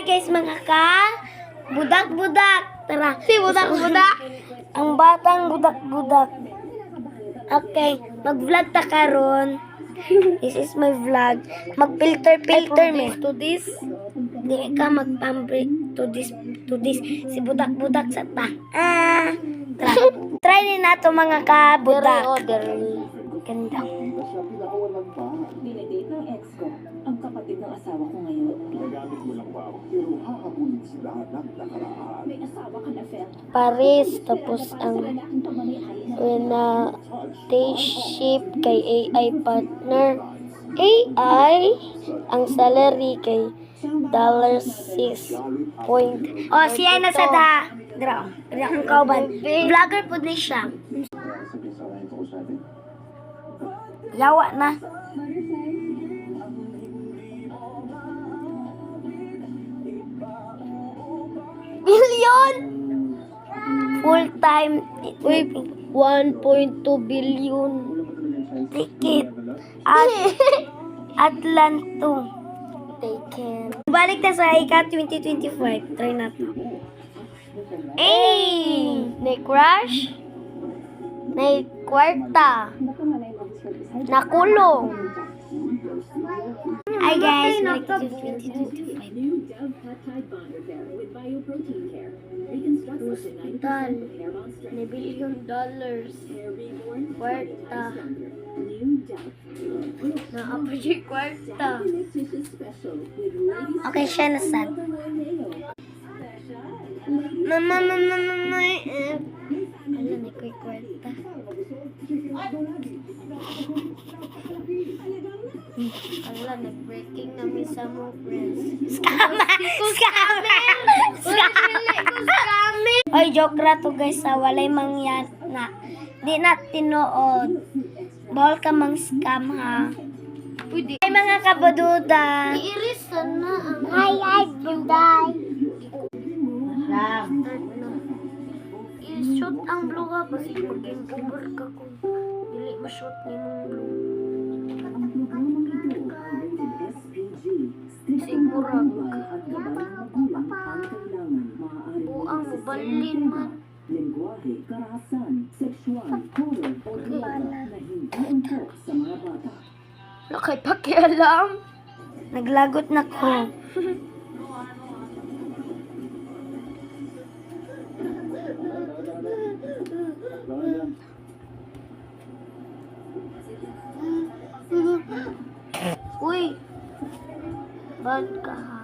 guys mga budak-budak. Tara. Si budak-budak. Ang batang budak-budak. Okay, mag-vlog ta karon. This is my vlog. Mag-filter me. To this. Di ka mag-pambri to this. Si budak-budak sa ta. Tara. Try ni nato mga kabudak. Ganda. Dinedate ng ex ko, ang kapatid ng asawa ko ngayon. Ginagamit mo lang ba ako? Pero hahabulin sila ng nakaraan. May asawa ka na, Fel. Paris, tapos ang Lalakang pamamahay na relationship kay AI partner. AI, ang salary kay $6 point. Oh, siya na sa da. Dra. Ang kauban. Vlogger po din siya. Yawa na. Billion! Full-time. Uy, 1.2 billion. Ticket. Atlanto. Taken. Balik na sa ICA 2025. Try na to. Na-crash. Na-kwarta. Nakulong. Hi guys, balik na sa 2025. new Dove Peptide Bonder Care with Bioprotein Care. Reconstructs the Hospital. 90% hair bond strength. $1 billion. Hair reborn. Kwarta. New Dove. Na-appreciate kwarta. Nutritious special with ladies Okay, siya na sad. Mama. Ala, na ko'y kwarta. Ala, nag-breaking namin sa mo, friends. Scammer! Oy, joke ra to guys, sa walay mangyan na. Di na tinuod. Bawal ka mang scam ha. Pwede. Ay mga kabududa. Iirisan na ang... Ay, buday. I-shoot ang blue ha. Kasi maging over ka kung dili ma-shoot ni mong blue. Sigurag. Buang mabalin man. Lengguwahe, karahasan, sexual, horror, o drama na hindi angkop sa mga bata. Wala kay pakialam. Naglagot na ko. Uy. Bad ka ha.